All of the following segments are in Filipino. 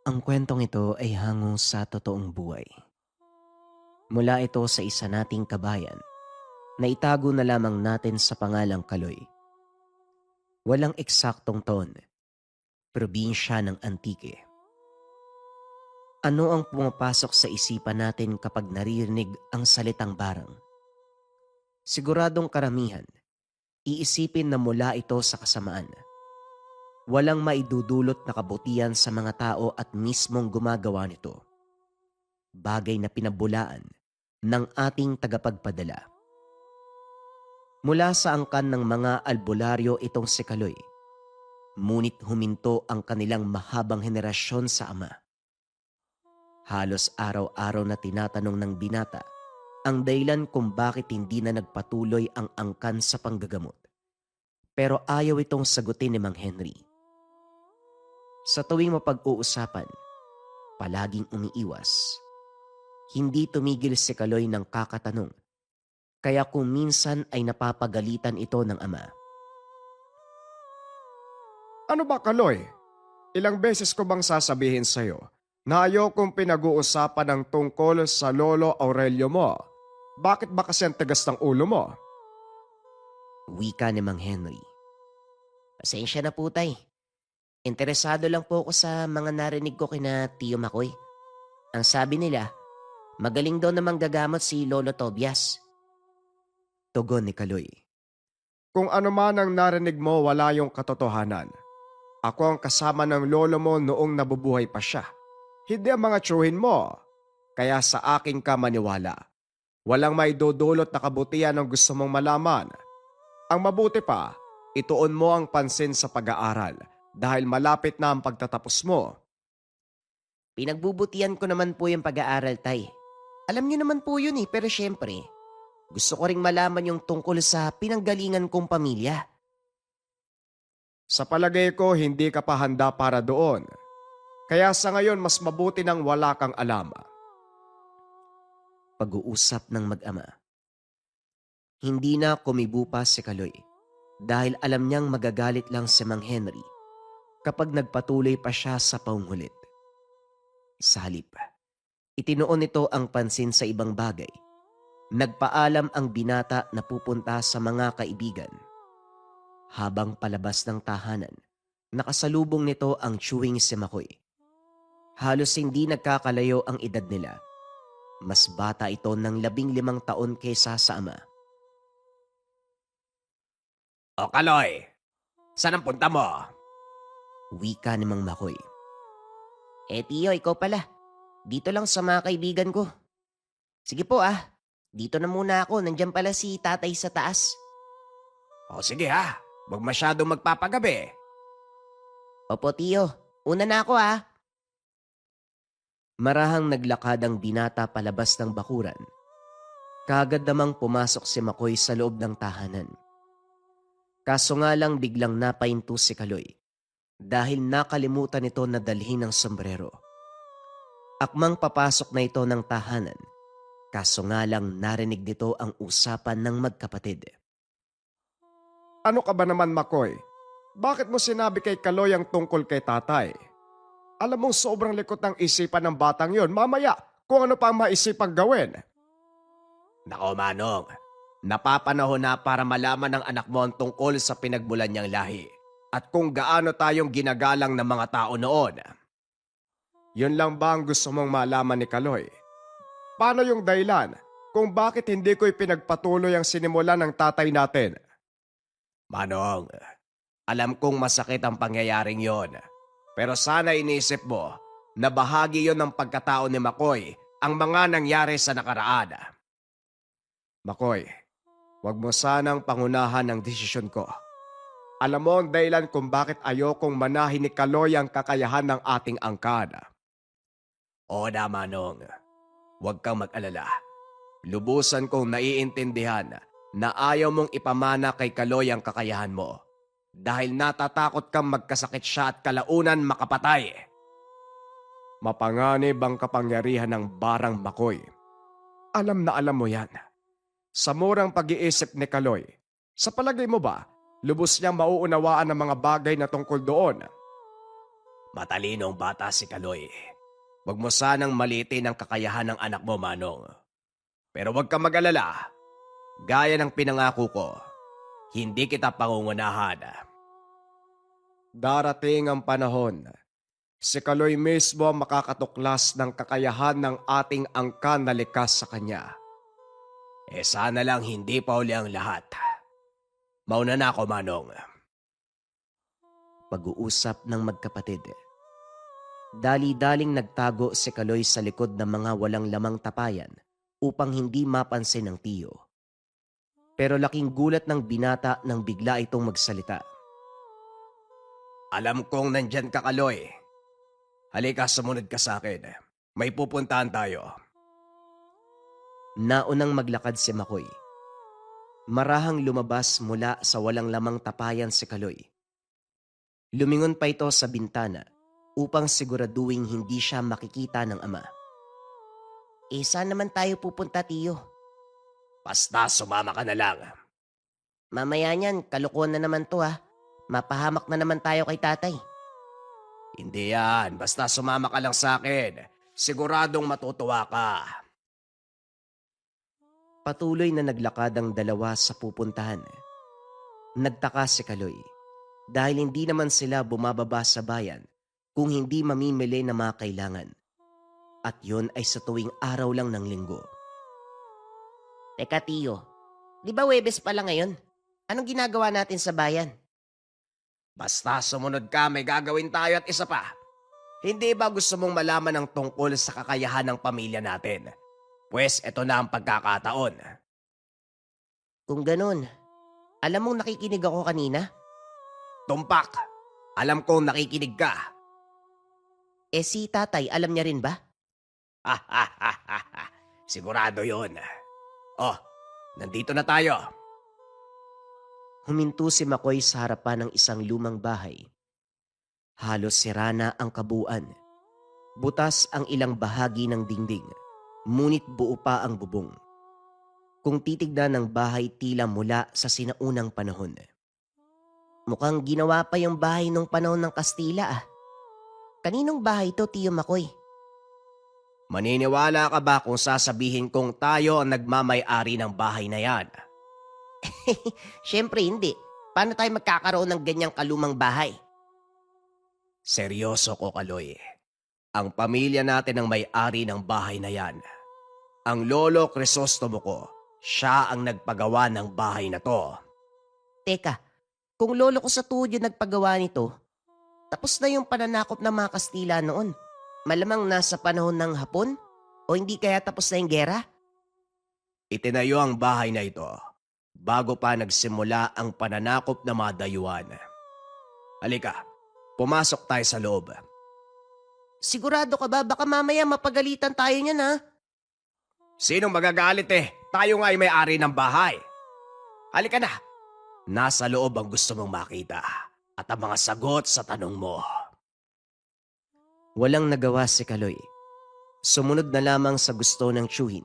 Ang kwentong ito ay hango sa totoong buhay. Mula ito sa isa nating kabayan na itago na lamang natin sa pangalang Kaloy. Walang eksaktong taon, probinsya ng Antique. Ano ang pumapasok sa isipan natin kapag naririnig ang salitang barang? Siguradong karamihan, iisipin na mula ito sa kasamaan. Walang maidudulot na kabutihan sa mga tao at mismong gumagawa nito. Bagay na pinabulaan ng ating tagapagpadala. Mula sa angkan ng mga albularyo itong si Kaloy, ngunit huminto ang kanilang mahabang henerasyon sa ama. Halos araw-araw na tinatanong ng binata ang dahilan kung bakit hindi na nagpatuloy ang angkan sa panggagamot. Pero ayaw itong sagutin ni Mang Henry. Sa tuwing mapag-uusapan, palaging umiiwas. Hindi tumigil si Kaloy ng kakatanong, kaya kung minsan ay napapagalitan ito ng ama. Ano ba, Kaloy? Ilang beses ko bang sasabihin sa'yo na ayokong pinag-uusapan ng tungkol sa Lolo Aurelio mo? Bakit ba kasi ang tigas ng ulo mo? Wika ni Mang Henry. Pasensya na po, tay. Interesado lang po ako sa mga narinig ko kina Tio Makoy. Ang sabi nila, magaling daw na manggagamot si Lolo Tobias. Tugon ni Kaloy. Kung ano man ang narinig mo, wala yung katotohanan. Ako ang kasama ng lolo mo noong nabubuhay pa siya. Hindi ang mga tsuhin mo. Kaya sa akin ka maniwala. Walang may dudulot na kabutihan ang gusto mong malaman. Ang mabuti pa, ituon mo ang pansin sa pag-aaral dahil malapit na ang pagtatapos mo. Pinagbubutihan ko naman po yung pag-aaral, tay. Alam niyo naman po yun pero syempre, gusto ko ring malaman yung tungkol sa pinanggalingan kong pamilya. Sa palagay ko, hindi ka pa handa para doon. Kaya sa ngayon, mas mabuti nang wala kang alam. Pag-uusap ng mag-ama. Hindi na kumibo pa si Kaloy dahil alam niyang magagalit lang si Mang Henry kapag nagpatuloy pa siya sa paungulit. Sa halip, itinuon nito ang pansin sa ibang bagay. Nagpaalam ang binata na pupunta sa mga kaibigan. Habang palabas ng tahanan, nakasalubong nito ang chewing si Makoy. Halos hindi nagkakalayo ang edad nila. Mas bata ito ng 15 taon kaysa sa ama. O Kaloy, saan ang punta mo? Wika ni Mang Makoy. Tio, ikaw pala. Dito lang sa mga kaibigan ko. Sige po dito na muna ako. Nandiyan pala si tatay sa taas. O sige ha, huwag masyadong magpapagabi. Opo, Tio. Una na ako Marahang naglakad ang binata palabas ng bakuran. Kaagad namang pumasok si Makoy sa loob ng tahanan. Kaso nga lang biglang napahinto si Kaloy dahil nakalimutan nito na dalhin ang sombrero. Akmang papasok na ito ng tahanan, kaso nga lang narinig nito ang usapan ng magkapatid. Ano ka ba naman, Makoy? Bakit mo sinabi kay Kaloy ang tungkol kay tatay? Alam mong sobrang likot ng isipan ng batang yon. Mamaya, kung ano pa ang maisipang gawin. Nako Manong, napapanahon na para malaman ng anak mo ang tungkol sa pinagmulan niyang lahi at kung gaano tayong ginagalang ng mga tao noon. Yun lang ba ang gusto mong malaman ni Kaloy? Paano yung dahilan kung bakit hindi ko ipinagpatuloy ang sinimulan ng tatay natin? Manong, alam kong masakit ang pangyayaring yon. Pero sana inisip mo na bahagi yon ng pagkatao ni Makoy ang mga nangyari sa nakaraan. Makoy, wag mo sanang pangunahan ang desisyon ko. Alam mo ang dahilan kung bakit ayokong manahin ni Kaloy ang kakayahan ng ating angkan. O na Manong, huwag kang mag-alala. Lubusan kong naiintindihan na ayaw mong ipamana kay Kaloy ang kakayahan mo. Dahil natatakot kang magkasakit siya at kalaunan makapatay. Mapanganib ang kapangyarihan ng barang Makoy. Alam na alam mo yan. Sa murang pag-iisip ni Kaloy, sa palagay mo ba, lubos niyang mauunawaan ang mga bagay na tungkol doon? Matalinong bata si Kaloy. Huwag mo sanang maliitin ang kakayahan ng anak mo, Manong. Pero huwag kang mag-alala. Gaya ng pinangako ko, hindi kita pangungunahan. Darating ang panahon. Si Kaloy mismo ang makakatuklas ng kakayahan ng ating angkan na likas sa kanya. Sana lang hindi pa uli ang lahat. Mauna na ako, Manong. Pag-uusap ng magkapatid. Dali-daling nagtago si Kaloy sa likod ng mga walang lamang tapayan upang hindi mapansin ng tiyo. Pero laking gulat ng binata nang bigla itong magsalita. Alam kong nandyan ka, Kaloy. Halika, sumunod ka sa akin. May pupuntahan tayo. Naunang maglakad si Makoy. Marahang lumabas mula sa walang lamang tapayan si Kaloy. Lumingon pa ito sa bintana upang siguraduhin hindi siya makikita ng ama. Saan naman tayo pupunta, tiyo? Basta sumama ka na lang. Mamaya niyan, kalokohan na naman to ha. Mapahamak na naman tayo kay tatay. Hindi yan. Basta sumama ka lang sa akin. Siguradong matutuwa ka. Patuloy na naglakad ang dalawa sa pupuntahan. Nagtaka si Kaloy dahil hindi naman sila bumababa sa bayan kung hindi mamimili na mga kailangan. At yon ay sa tuwing araw lang ng linggo. Teka tiyo, di ba Webes pala ngayon? Anong ginagawa natin sa bayan? Basta sumunod ka, may gagawin tayo at isa pa. Hindi ba gusto mong malaman ang tungkol sa kakayahan ng pamilya natin? Pues ito na ang pagkakataon. Kung ganun, alam mong nakikinig ako kanina? Tumpak, alam kong nakikinig ka. Si tatay, alam niya rin ba? Sigurado yun. Oh, nandito na tayo. Huminto si Makoy sa harapan ng isang lumang bahay. Halos sira na ang kabuuan. Butas ang ilang bahagi ng dingding, ngunit buo pa ang bubong. Kung titignan ng bahay tila mula sa sinaunang panahon. Mukhang ginawa pa yung bahay nung panahon ng Kastila ah. Kaninong bahay to, Tiyo Makoy? Maniniwala ka ba kung sasabihin kong tayo ang nagmamay-ari ng bahay na yan? Siyempre hindi. Paano tayo magkakaroon ng ganyang kalumang bahay? Seryoso ko, Kaloy. Ang pamilya natin ang may-ari ng bahay na yan. Ang lolo Crisostomo ko, siya ang nagpagawa ng bahay na to. Teka, kung lolo ko sa tuyo nagpagawa nito, tapos na yung pananakop ng mga Kastila noon. Malamang nasa panahon ng Hapon? O hindi kaya tapos na yung gera? Itinayo ang bahay na ito bago pa nagsimula ang pananakop ng mga dayuhan. Halika, pumasok tayo sa loob. Sigurado ka ba? Baka mamaya mapagalitan tayo niyan ha? Sinong magagalit eh? Tayo nga ay may-ari ng bahay. Halika na. Nasa loob ang gusto mong makita at ang mga sagot sa tanong mo. Walang nagawa si Kaloy. Sumunod na lamang sa gusto ng tiyuhin.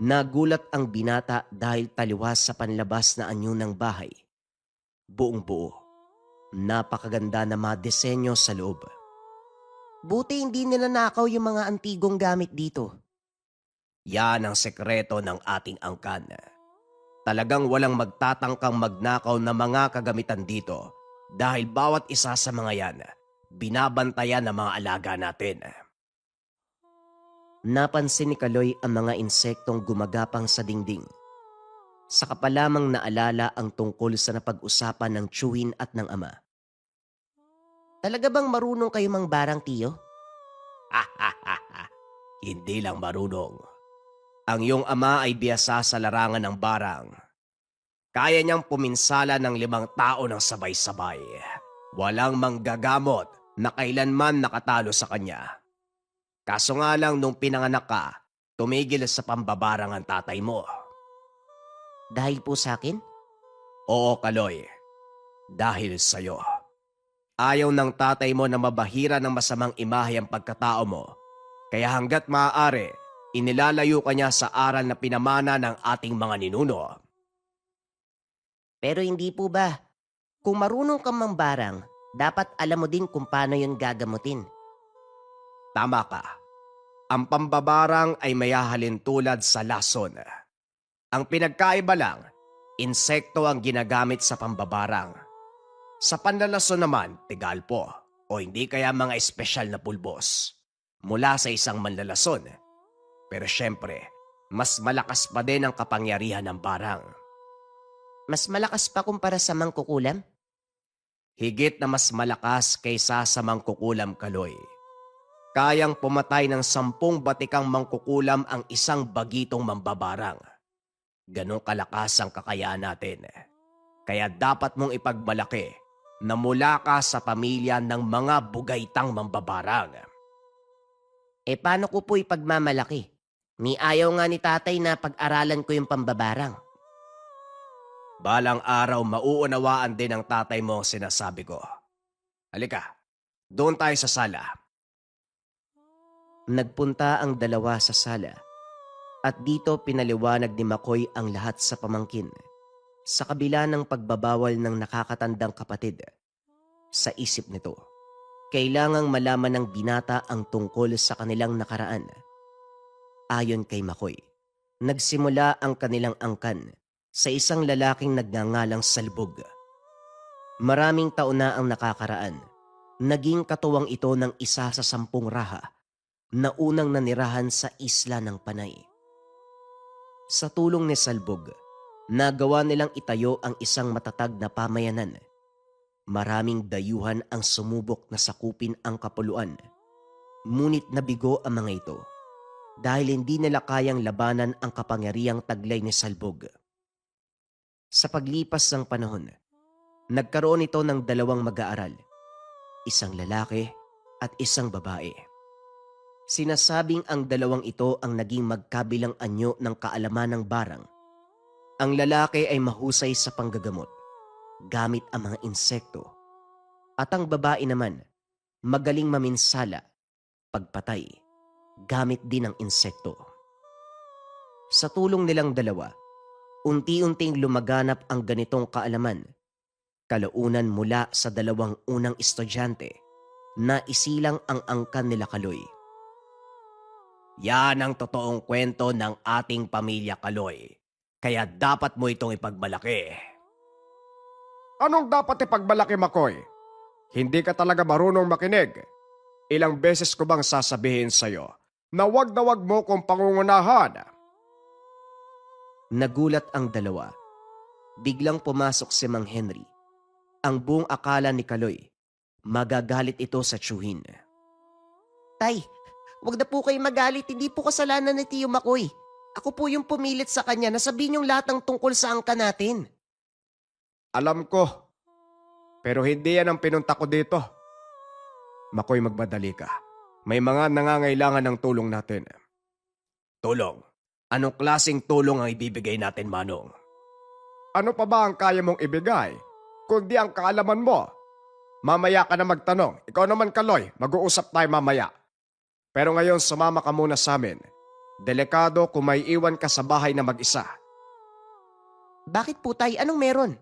Nagulat ang binata dahil taliwas sa panlabas na anyo ng bahay. Buong buo. Napakaganda na mga disenyo sa loob. Buti hindi nila nakaw yung mga antigong gamit dito. Yan ang sekreto ng ating angkan. Talagang walang magtatangkang magnakaw na mga kagamitan dito dahil bawat isa sa mga yan binabantayan ng mga alaga natin. Napansin ni Kaloy ang mga insektong gumagapang sa dingding. Saka pa lamang naalala ang tungkol sa napag-usapan ng tiyuhin at ng ama. Talaga bang marunong kayo mang barang, tiyo? Hindi lang marunong. Ang iyong ama ay biyasa sa larangan ng barang. Kaya niyang puminsala ng 5 tao ng sabay-sabay. Walang manggagamot na kailanman nakatalo sa kanya. Kaso nga lang nung pinanganak ka, tumigil sa pambabarang ang tatay mo. Dahil po sa akin? Oo, Kaloy. Dahil sa'yo. Ayaw ng tatay mo na mabahira ng masamang imahe ang pagkatao mo. Kaya hanggat maaari, inilalayo ka niya sa aral na pinamana ng ating mga ninuno. Pero hindi po ba? Kung marunong kang mambarang, Dapat alam mo din kung paano yun gagamutin. Tama ka. Ang pambabarang ay mayahalin tulad sa lason. Ang pinagkaiba lang, insekto ang ginagamit sa pambabarang. Sa panlalason naman, tigalpo o hindi kaya mga espesyal na pulbos mula sa isang manlalason. Pero syempre, mas malakas pa din ang kapangyarihan ng barang. Mas malakas pa kumpara sa mangkukulam? Higit na mas malakas kaysa sa mangkukulam, Kaloy. Kayang pumatay ng 10 batikang mangkukulam ang isang bagitong mambabarang. Ganong kalakas ang kakayahan natin. Kaya dapat mong ipagmalaki na mula ka sa pamilya ng mga bugaytang mambabarang. Paano ko po ipagmamalaki? Ni ayaw nga ni tatay na pag-aralan ko yung pambabarang. Balang araw mauunawaan din ng tatay mo ang sinasabi ko. Halika, doon tayo sa sala. Nagpunta ang dalawa sa sala at dito pinaliwanag ni Makoy ang lahat sa pamangkin. Sa kabila ng pagbabawal ng nakakatandang kapatid, sa isip nito, kailangang malaman ng binata ang tungkol sa kanilang nakaraan. Ayon kay Makoy, nagsimula ang kanilang angkan sa isang lalaking nagngangalang Salbog. Maraming taon na ang nakakaraan. Naging katuwang ito ng isa sa 10 raha na unang nanirahan sa isla ng Panay. Sa tulong ni Salbog, nagawa nilang itayo ang isang matatag na pamayanan. Maraming dayuhan ang sumubok na sakupin ang kapuluan. Ngunit nabigo ang mga ito dahil hindi nila kayang labanan ang kapangyarihang taglay ni Salbog. Sa paglipas ng panahon, nagkaroon ito ng 2 mag-aaral, isang lalaki at isang babae. Sinasabing ang 2 ito ang naging magkabilang anyo ng kaalaman ng barang. Ang lalaki ay mahusay sa panggagamot, gamit ang mga insekto. At ang babae naman, magaling maminsala, pagpatay, gamit din ang insekto. Sa tulong nilang 2, unti-unting lumaganap ang ganitong kaalaman, kalaunan mula sa 2 unang estudyante na isilang ang angkan nila Kaloy. Yan ang totoong kwento ng ating pamilya, Kaloy. Kaya dapat mo itong ipagmalaki. Anong dapat ipagmalaki, Makoy? Hindi ka talaga marunong makinig. Ilang beses ko bang sasabihin sa'yo na wag mo kong pangungunahan? Nagulat ang 2. Biglang pumasok si Mang Henry. Ang buong akala ni Kaloy, magagalit ito sa tiyuhin. Tay, wag na po kayo magalit. Hindi po kasalanan ni Tiyo Makoy. Ako po yung pumilit sa kanya na sabihin yung lahat ng tungkol sa angka natin. Alam ko, pero hindi yan ang pinunta ko dito. Makoy, magbadali ka. May mga nangangailangan ng tulong natin. Tulong? Anong klaseng tulong ang ibibigay natin, Manong? Ano pa ba ang kaya mong ibigay, kundi ang kaalaman mo? Mamaya ka na magtanong. Ikaw naman, Kaloy, mag-uusap tayo mamaya. Pero ngayon, sumama ka muna sa amin. Delikado kung may iwan ka sa bahay na mag-isa. Bakit po, tay? Anong meron?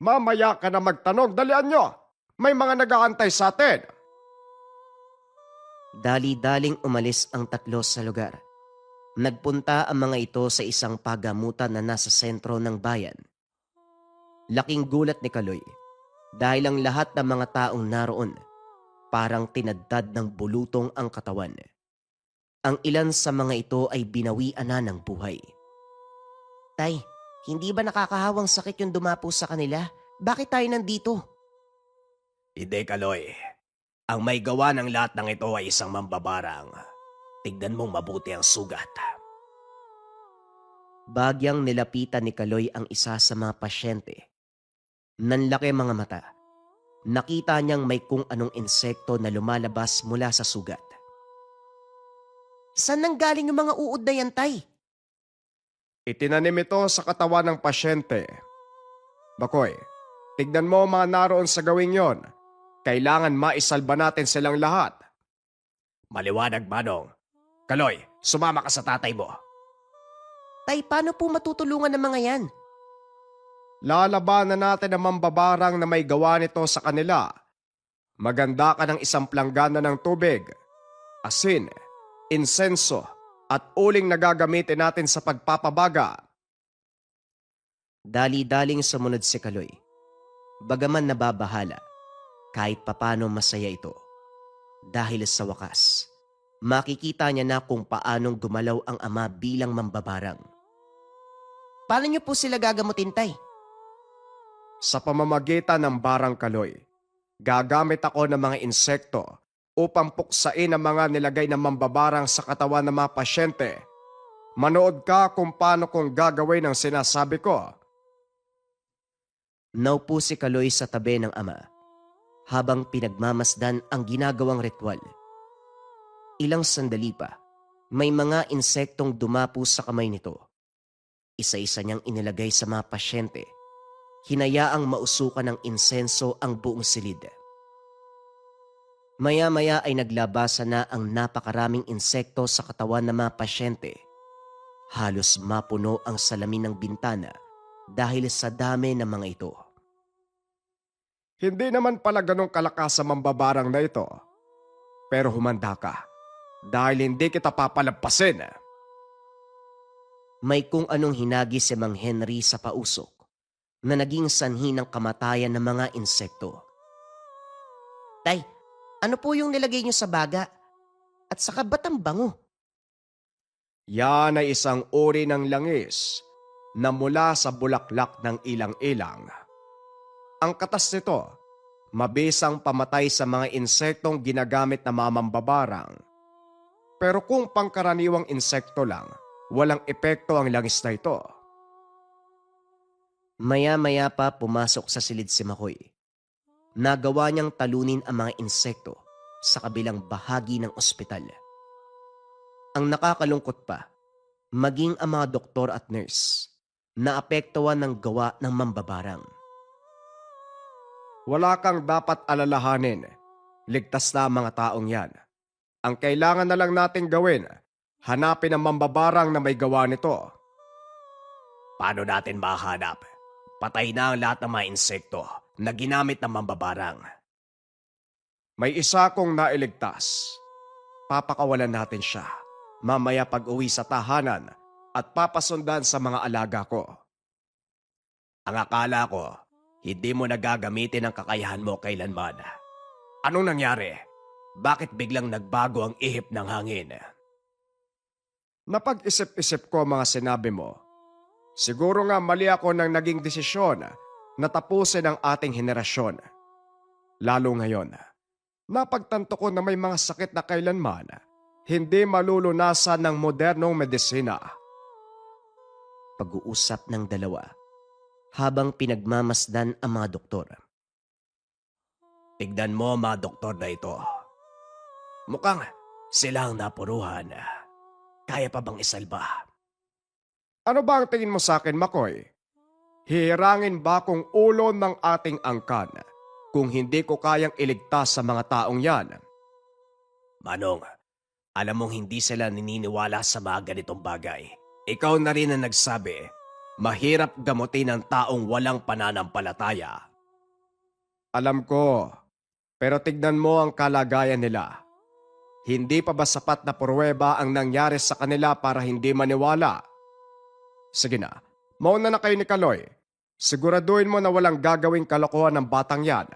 Mamaya ka na magtanong. Dalian nyo. May mga nag-aantay sa atin. Dali-daling umalis ang 3 sa lugar. Nagpunta ang mga ito sa isang pagamutan na nasa sentro ng bayan. Laking gulat ni Kaloy dahil ang lahat ng mga taong naroon parang tinadtad ng bulutong ang katawan. Ang ilan sa mga ito ay binawian na ng buhay. Tay, hindi ba nakakahawang sakit yung dumapo sa kanila? Bakit tayo nandito? Hindi, Kaloy. Ang may gawa ng lahat ng ito ay isang mambabarang. Tignan mong mabuti ang sugat. Bagyang nilapitan ni Kaloy ang isa sa mga pasyente. Nanlaki mga mata. Nakita niyang may kung anong insekto na lumalabas mula sa sugat. Saan nanggaling yung mga uod na yan, tay? Itinanim ito sa katawan ng pasyente. Bakoy, tignan mo ang mga naroon sa gawing yon. Kailangan maisalba natin silang lahat. Maliwanag, Manong. Kaloy, sumama ka sa tatay mo. Tay, paano po matutulungan ng mga yan? Lalabanan natin ang mambabarang na may gawa nito sa kanila Maganda ka ng isang planggana ng tubig, asin, insenso, at uling na gagamitin natin sa pagpapabaga. Dali-daling sumunod si Kaloy. Bagaman nababahala, kahit papano masaya ito. Dahil sa wakas, makikita niya na kung paanong gumalaw ang ama bilang mambabarang. Paano niyo po sila gagamutin, Tay? Sa pamamagitan ng barang Kaloy, gagamit ako ng mga insekto upang puksain ang mga nilagay na mambabarang sa katawan ng mga pasyente. Manood ka kung paano kong gagawin ang sinasabi ko. Naupo si Kaloy sa tabi ng ama habang pinagmamasdan ang ginagawang ritual. Ilang sandali pa, may mga insektong dumapo sa kamay nito. Isa-isa niyang inilagay sa mga pasyente. Hinayaang mausukan ng insenso ang buong silid. Maya-maya ay naglabasan na ang napakaraming insekto sa katawan ng mga pasyente. Halos mapuno ang salamin ng bintana dahil sa dami ng mga ito. Hindi naman pala ganong kalakas sa mambabarang na ito. Pero humanda ka dahil hindi kita papalampasin. May kung anong hinagi si Mang Henry sa pausok na naging sanhi ng kamatayan ng mga insekto. Tay, ano po yung nilagay niyo sa baga? At saka ba't ang bango? Yan ay isang uri ng langis na mula sa bulaklak ng ilang-ilang. Ang katas nito, mabisang pamatay sa mga insektong ginagamit na mamambabarang. Pero kung pangkaraniwang insekto lang, walang epekto ang langis na ito. Maya-maya pa pumasok sa silid si Makoy. Nagawa niyang talunin ang mga insekto sa kabilang bahagi ng ospital. Ang nakakalungkot pa, maging ang mga doktor at nurse, naapektuhan ng gawa ng mambabarang. Wala kang dapat alalahanin. Ligtas na ang mga taong yan. Ang kailangan na lang nating gawin, hanapin ang mambabarang na may gawa nito. Paano natin mahanap? Patay na ang lahat ng mga insekto na ginamit ng mambabarang. May isa kong nailigtas. Papakawalan natin siya. Mamaya pag-uwi sa tahanan at papasundan sa mga alaga ko. Ang akala ko, hindi mo nagagamitin ang kakayahan mo kailanman. Anong nangyari? Bakit biglang nagbago ang ihip ng hangin? Napag-isip-isip ko ang mga sinabi mo. Siguro nga mali ako nang naging desisyon na tapusin ang ating henerasyon. Lalo ngayon, napagtanto ko na may mga sakit na kailanman hindi malulunasan ng modernong medisina. Pag-uusap ng dalawa habang pinagmamasdan ang mga doktor. Tignan mo mga doktor na ito. Mukhang sila ang napuruhan. Kaya pa bang isalba? Ano ba ang tingin mo sa akin, Makoy? Hihirangin ba kung ulo ng ating angkan kung hindi ko kayang iligtas sa mga taong yan? Manong, alam mong hindi sila naniniwala sa mga ganitong bagay. Ikaw na rin ang nagsabi, mahirap gamutin ang taong walang pananampalataya. Alam ko, pero tignan mo ang kalagayan nila. Hindi pa ba sapat na pruweba ang nangyari sa kanila para hindi maniwala? Sige na, mauna na kayo ni Kaloy. Siguraduhin mo na walang gagawing kalokohan ng batang yan.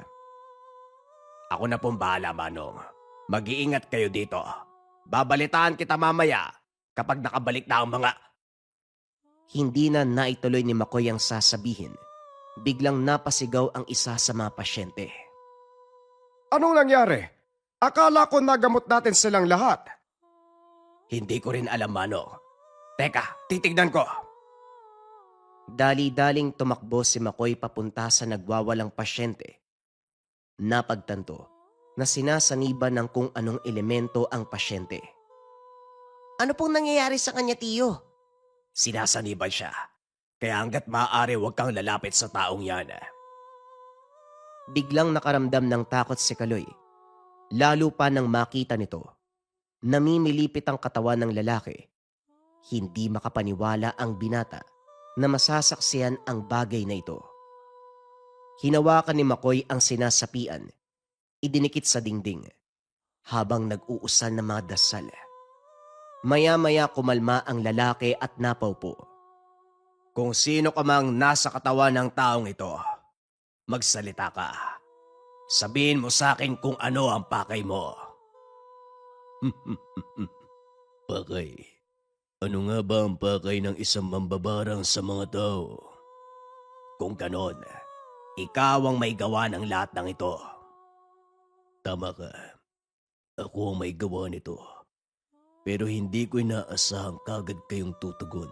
Ako na pong bahala, Manong. Mag-iingat kayo dito. Babalitaan kita mamaya kapag nakabalik na ang mga... Hindi na naituloy ni Makoy ang sasabihin. Biglang napasigaw ang isa sa mga pasyente. Anong nangyari? Akala ko nagamot natin silang lahat. Hindi ko rin alam, Manong. Teka, titignan ko. Dali-daling tumakbo si Makoy papunta sa nagwawalang pasyente. Napagtanto na sinasaniban ng kung anong elemento ang pasyente. Ano pong nangyayari sa kanya, Tiyo? Sinasaniban siya. Kaya hanggat maaari huwag kang lalapit sa taong yan. Biglang nakaramdam ng takot si Kaloy. Lalo pa nang makita nito. Namimilipit ang katawan ng lalaki. Hindi makapaniwala ang binata na masasaksiyan ang bagay na ito. Hinawakan ni Makoy ang sinasapian. idinikit sa dingding habang nag-uusal ng mga dasal. Maya-maya kumalma ang lalaki at napaupo. Kung sino ka mang nasa katawan ng taong ito, magsalita ka. Sabihin mo sa akin kung ano ang pakay mo. Pakay? Ano nga ba ang pakay ng isang mambabarang sa mga tao? Kung ganon, ikaw ang may gawa ng lahat ng ito. Tama ka. Ako ang may gawa nito. Pero hindi ko inaasahang kagad kayong tutugon.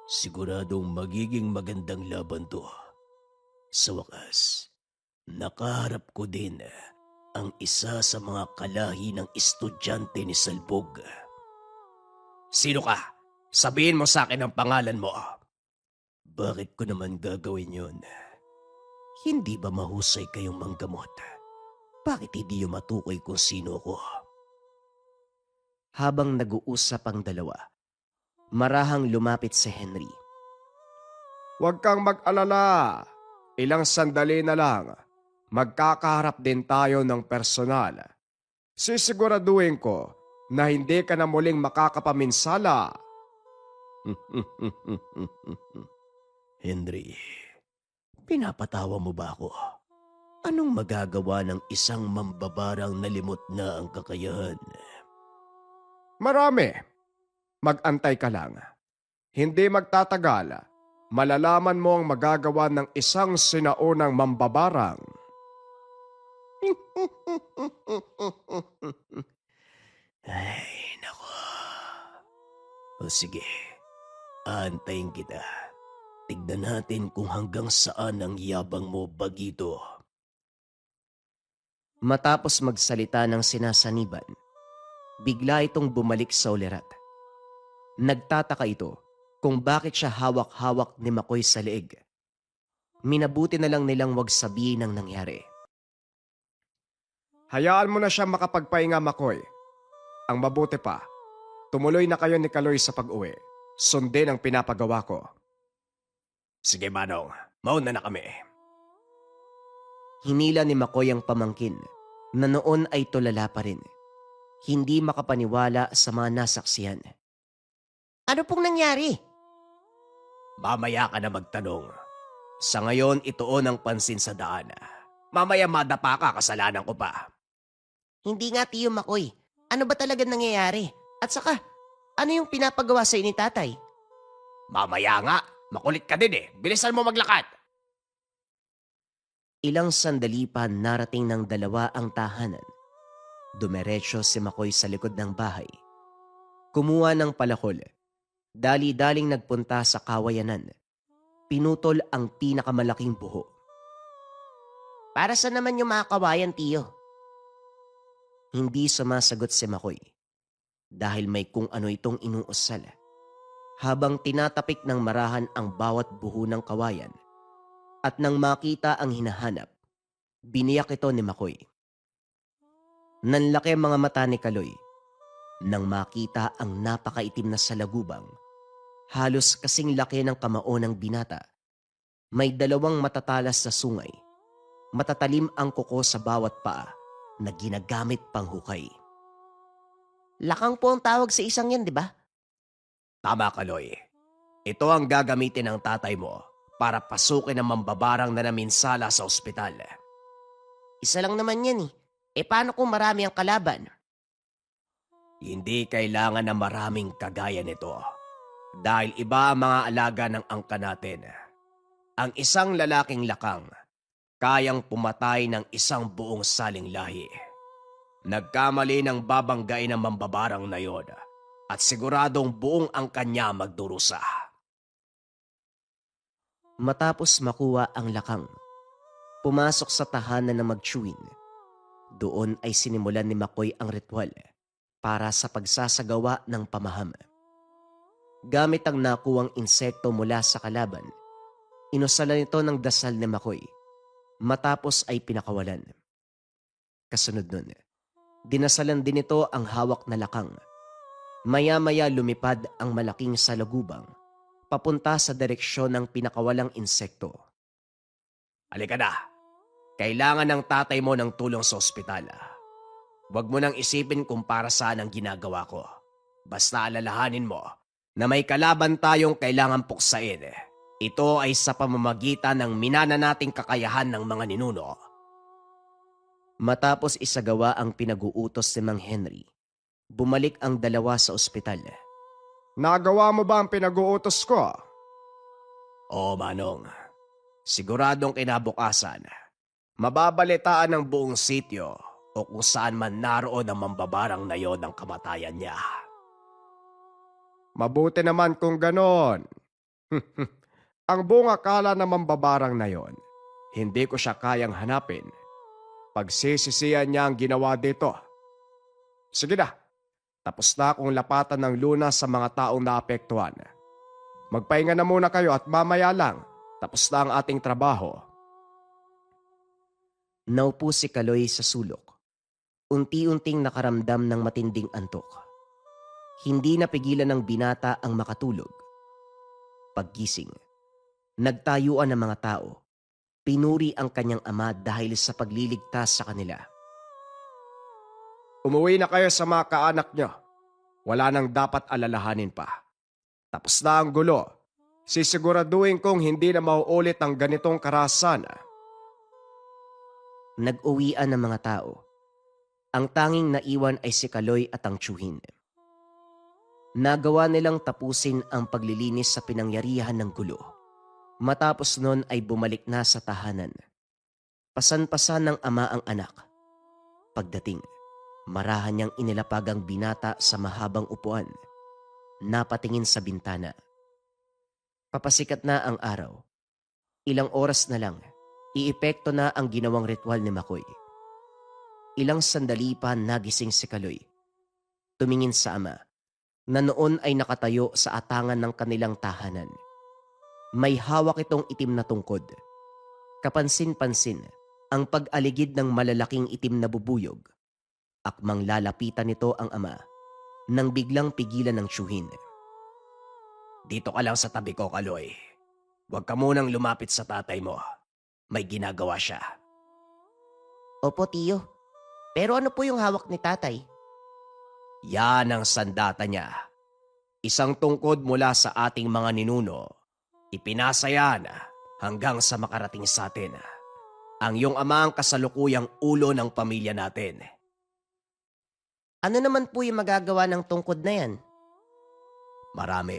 Siguradong magiging magandang laban to. Sa wakas, nakaharap ko din ang isa sa mga kalahi ng estudyante ni Salbog. Sino ka? Sabihin mo sa akin ang pangalan mo. Bakit ko naman gagawin yun? Hindi ba mahusay kayong manggamot? Bakit hindi yung matukoy kung sino ko? Habang nag-uusap ang dalawa, marahang lumapit si Henry. Huwag kang mag-alala. Ilang sandali na lang. Magkakaharap din tayo ng personal. Sisiguraduhin ko na hindi ka na muling makakapaminsala. Henry, pinapatawa mo ba ako? Anong magagawa ng isang mambabarang nalimot na ang kakayahan? Marami. Mag-antay ka lang. Hindi magtatagal. Malalaman mo ang magagawa ng isang sinaunang mambabarang. Ay, nako. O sige, aantayin kita. Tignan natin kung hanggang saan ang yabang mo, Bagito. Matapos magsalita ng sinasaniban, bigla itong bumalik sa ulirat. Nagtataka ito kung bakit siya hawak-hawak ni Makoy sa leeg. Minabuti na lang nilang wag sabihin ang nangyari. Hayaan mo na siya makapagpahinga, Makoy. Ang mabuti pa, tumuloy na kayo ni Kaloy sa pag-uwi. Sundin ang pinapagawa ko. Sige, Manong. Mauna na kami. Hinila ni Makoy ang pamangkin na noon ay tulala pa rin. Hindi makapaniwala sa mga nasaksihan. Ano pong nangyari? Mamaya ka na magtanong. Sa ngayon, ituon ang pansin sa daan. Mamaya madapa ka, kasalanan ko pa. Hindi nga, Tiyo Makoy. Ano ba talaga nangyayari? At saka, ano yung pinapagawa sa ni tatay? Mamaya nga. Makulit ka din eh. Bilisan mo maglakad. Ilang sandali pa narating ng dalawa ang tahanan. Dumiretso si Makoy sa likod ng bahay. Kumuha ng palakol. Dali-daling nagpunta sa kawayanan. Pinutol ang pinakamalaking buho. Para sa naman yung mga kawayan, Tiyo? Hindi sumasagot si Makoy dahil may kung ano itong inuusal. Habang tinatapik ng marahan ang bawat buho ng kawayan at nang makita ang hinahanap, biniyak ito ni Makoy. Nanlaki ang mga mata ni Kaloy nang makita ang napakaitim na salagubang, halos kasing laki ng kamao ng binata. May dalawang matatalas na sungay, matatalim ang kuko sa bawat paa na ginagamit pang hukay. Lakang po ang tawag sa isang yan, di ba? Tama, Kaloy. Ito ang gagamitin ng tatay mo para pasukin ang mambabarang na naminsala sa ospital. Isa lang naman yan eh. E paano kung marami ang kalaban? Hindi kailangan na maraming kagaya nito. Dahil iba ang mga alaga ng angka natin. Ang isang lalaking lakang, kayang pumatay ng isang buong saling lahi. Nagkamali ng babanggain ng mambabarang na yon at siguradong buong angka niya magdurusa. Matapos makuha ang lakang, pumasok sa tahanan na magtsuwin. Doon ay sinimulan ni Makoy ang ritual para sa pagsasagawa ng pamaham. Gamit ang nakuwang insekto mula sa kalaban, inusalan ito ng dasal ni Makoy. Matapos ay pinakawalan. Kasunod nun, dinasalan din ito ang hawak na lakang. Maya-maya lumipad ang malaking salagubang papunta sa direksyon ng pinakawalang insekto. Halika na. Kailangan ng tatay mo ng tulong sa ospital. Huwag mo nang isipin kung para saan ang ginagawa ko. Basta alalahanin mo na may kalaban tayong kailangan puksain. Ito ay sa pamamagitan ng minana nating kakayahan ng mga ninuno. Matapos isagawa ang pinag-uutos ni Mang Henry, bumalik ang dalawa sa ospital. Nagawa mo ba ang pinag-uutos ko? Oo, Manong. Siguradong kinabukasan, mababalitaan ng buong sityo o kung saan man naroon ang mambabarang na yon ang kamatayan niya. Mabuti naman kung ganon. Ang buong akala na mambabarang na yon, hindi ko siya kayang hanapin. Pagsisisihan niya ang ginawa dito. Sige na, tapos na akong lapatan ng lunas sa mga taong naapektuhan. Magpahinga na muna kayo at mamaya lang, tapos na ang ating trabaho. Naupo si Kaloy sa sulok. Unti-unting nakaramdam ng matinding antok. Hindi napigilan ng binata ang makatulog. Paggising, nagtayuan ng mga tao. Pinuri ang kanyang ama dahil sa pagliligtas sa kanila. Umuwi na kayo sa mga kaanak niyo. Wala nang dapat alalahanin pa. Tapos na ang gulo. Sisiguraduhin kong hindi na mauulit ang ganitong karahasan. Nag-uwian ng mga tao. Ang tanging naiwan ay si Kaloy at ang tiyuhin. Nagawa nilang tapusin ang paglilinis sa pinangyarihan ng gulo. Matapos nun ay bumalik na sa tahanan. Pasan-pasan ng ama ang anak. Pagdating, marahan niyang inilapag ang binata sa mahabang upuan. Napatingin sa bintana. Papasikat na ang araw. Ilang oras na lang, iepekto na ang ginawang ritual ni Makoy. Ilang sandali pa nagising si Kaloy. Tumingin sa ama, na noon ay nakatayo sa atangan ng kanilang tahanan. May hawak itong itim na tungkod. Kapansin-pansin ang pag-aligid ng malalaking itim na bubuyog. Akmang lalapitan nito ang ama nang biglang pigilan ng tiyuhin. Dito ka lang sa tabi ko, Kaloy. Huwag ka munang lumapit sa tatay mo. May ginagawa siya. Opo, tiyo. Pero ano po yung hawak ni tatay? Yan ang sandata niya. Isang tungkod mula sa ating mga ninuno. Ipinasa yan hanggang sa makarating sa atin. Ang iyong ama ang kasalukuyang ulo ng pamilya natin. Ano naman po yung magagawa ng tungkod na yan? Marami.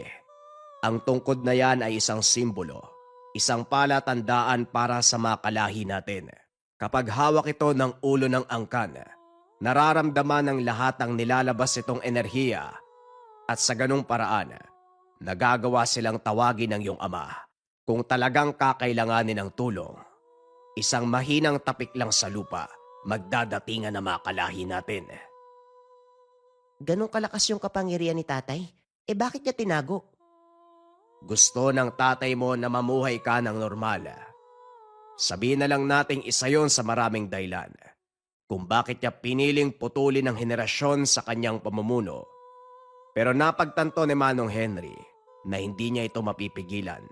Ang tungkod na yan ay isang simbolo, isang palatandaan para sa mga kalahi natin. Kapag hawak ito ng ulo ng angkan, nararamdaman ng lahat ang nilalabas itong enerhiya at sa ganung paraan, nagagawa silang tawagin ng iyong ama kung talagang kakailanganin ng tulong. Isang mahinang tapik lang sa lupa, magdadatingan ng mga kalahi natin. Ganong kalakas yung kapangyarihan ni tatay? Bakit niya tinago? Gusto ng tatay mo na mamuhay ka ng normal. Sabihin na lang nating isa yon sa maraming dahilan kung bakit niya piniling putulin ang henerasyon sa kanyang pamumuno. Pero napagtanto ni Manong Henry na hindi niya ito mapipigilan.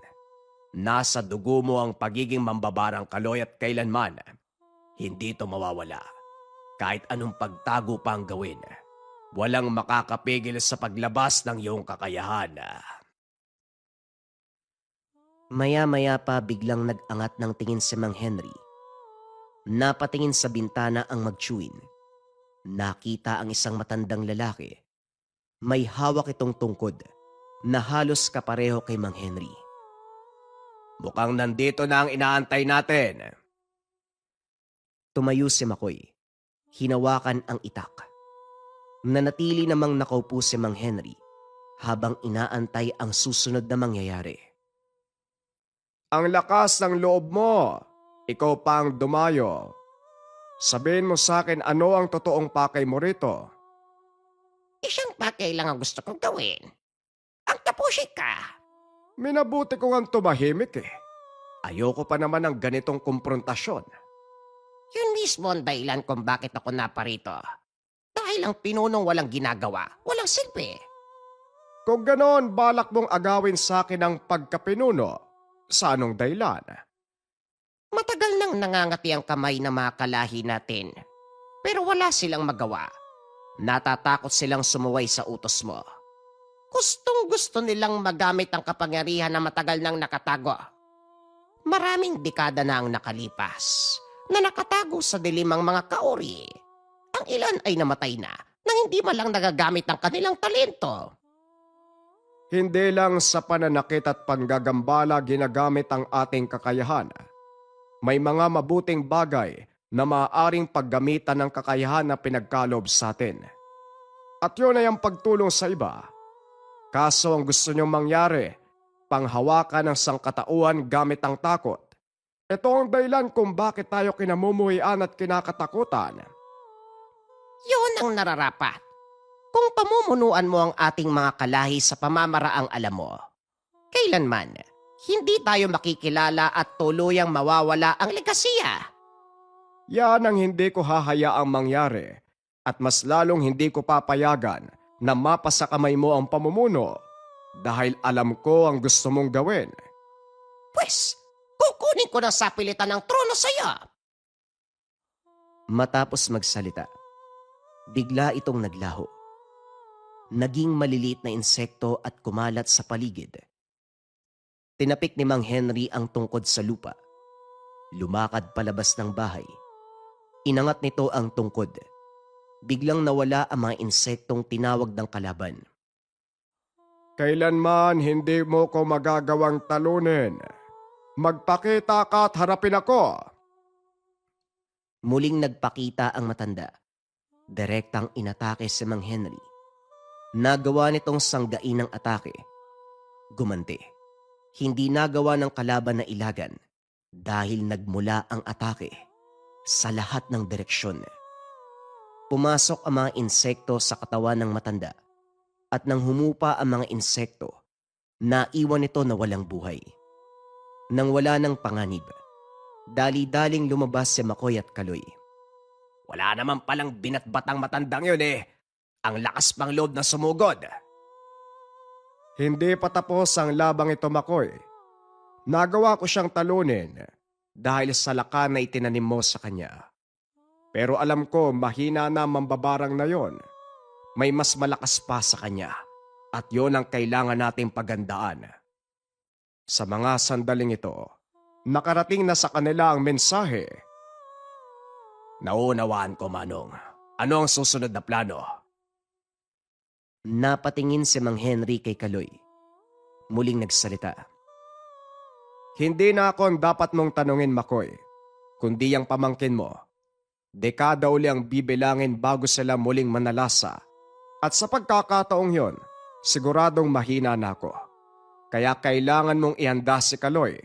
Nasa dugo mo ang pagiging mambabarang, Kaloy, at kailanman hindi ito mawawala. Kahit anong pagtago pa ang gawin, walang makakapigil sa paglabas ng iyong kakayahan. Maya-maya pa biglang nag-angat ng tingin si Mang Henry. Napatingin sa bintana ang magtiyuhin. Nakita ang isang matandang lalaki. May hawak itong tungkod na halos kapareho kay Mang Henry. Mukhang nandito na ang inaantay natin. Tumayo si Makoy. Hinawakan ang itak. Nanatili namang nakaupo si Mang Henry habang inaantay ang susunod na mangyayari. Ang lakas ng loob mo. Ikaw pang dumayo. Sabihin mo sa akin ano ang totoong pakay mo rito. Isang bagay lang ang gusto kong gawin. Ang tapusin ka. Minabuti ko ang tumahimik eh. Ayoko pa naman ng ganitong komprontasyon. Yun mismo ang dahilan kung bakit ako naparito. Dahil ang pinunong walang ginagawa, walang silbi. Kung ganon, balak mong agawin sa akin ang pagkapinuno. Sa anong dahilan? Matagal Sanang nangangati ang kamay ng mga kalahi natin. Pero wala silang magawa. Natatakot silang sumuway sa utos mo. Gustong gusto nilang magamit ang kapangyarihan na matagal nang nakatago. Maraming dekada na ang nakalipas na nakatago sa dilim ang mga kaori. Ang ilan ay namatay na nang hindi malang nagagamit ang kanilang talento. Hindi lang sa pananakit at panggagambala ginagamit ang ating kakayahan. May mga mabuting bagay na maaaring paggamitan ng kakayahan na pinagkalob sa atin. At yun ay ang pagtulong sa iba. Kaso ang gusto niyong mangyari, panghawakan ng sangkatauhan gamit ang takot. Ito ang dahilan kung bakit tayo kinamumuhian at kinakatakutan. Yun ang nararapat. Kung pamumunuan mo ang ating mga kalahi sa pamamaraang alam mo, kailanman, hindi tayo makikilala at tuluyang mawawala ang legasiya. Yan ang hindi ko hahayaang mangyari at mas lalong hindi ko papayagan na mapasa kamay mo ang pamumuno dahil alam ko ang gusto mong gawin. Pwes, kukunin ko na sa pilitan ng trono sa iyo. Matapos magsalita, bigla itong naglaho. Naging maliliit na insekto at kumalat sa paligid. Tinapik ni Mang Henry ang tungkod sa lupa. Lumakad palabas ng bahay. Inangat nito ang tungkod. Biglang nawala ang mga insektong tinawag ng kalaban. Kailanman hindi mo ko magagawang talunin. Magpakita ka at harapin ako. Muling nagpakita ang matanda. Direktang inatake si Mang Henry. Nagawa nitong sanggain ng atake. Gumanti. Hindi nagawa ng kalaban na ilagan dahil nagmula ang atake sa lahat ng direksyon. Pumasok ang mga insekto sa katawan ng matanda at nang humupa ang mga insekto, naiwan ito na walang buhay. Nang wala ng panganib, dali-daling lumabas si Makoy at Kaloy. Wala naman palang binatbatang matandang yun eh. Ang lakas pang loob na sumugod. Hindi pa tapos ang labang ito, Makoy. Nagawa ko siyang talunin dahil sa laka na itinanim mo sa kanya. Pero alam ko mahina na mambabarang na yon. May mas malakas pa sa kanya at yon ang kailangan nating pagandaan. Sa mga sandaling ito, nakarating na sa kanila ang mensahe. Naunawaan ko, Manong. Ano ang susunod na plano? Napatingin si Mang Henry kay Kaloy. Muling nagsalita. Hindi na ako ang dapat mong tanungin, Makoy, kundi ang pamangkin mo. Dekada uli ang bibilangin bago sila muling manalasa. At sa pagkakataong yon, siguradong mahina na ako. Kaya kailangan mong ihanda si Kaloy.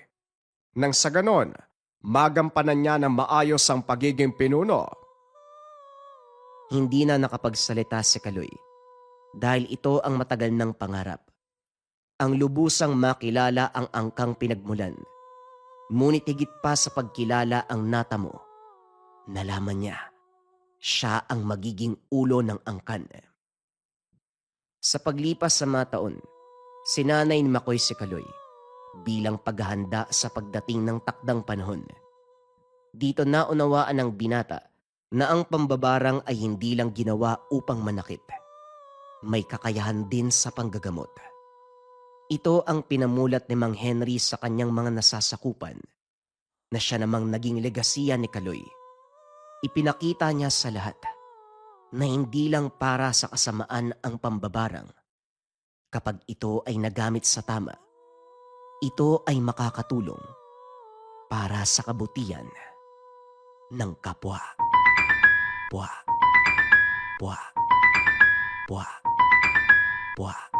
Nang sa ganon, magampanan niya ng maayos ang pagiging pinuno. Hindi na nakapagsalita si Kaloy dahil ito ang matagal ng pangarap. Ang lubusang makilala ang angkang pinagmulan. Ngunit higit pa sa pagkilala ang natamo, nalaman niya, siya ang magiging ulo ng angkan. Sa paglipas sa mga taon, sinanay ni Makoy si Kaloy bilang paghahanda sa pagdating ng takdang panahon. Dito naunawaan ng binata na ang pambabarang ay hindi lang ginawa upang manakit. May kakayahan din sa panggagamot. Ito ang pinamulat ni Mang Henry sa kanyang mga nasasakupan na siya namang naging legasiya ni Kaloy. Ipinakita niya sa lahat na hindi lang para sa kasamaan ang pambabarang. Kapag ito ay nagamit sa tama, ito ay makakatulong para sa kabutihan ng kapwa. Pwa. Pwa. Pwa. Pwa.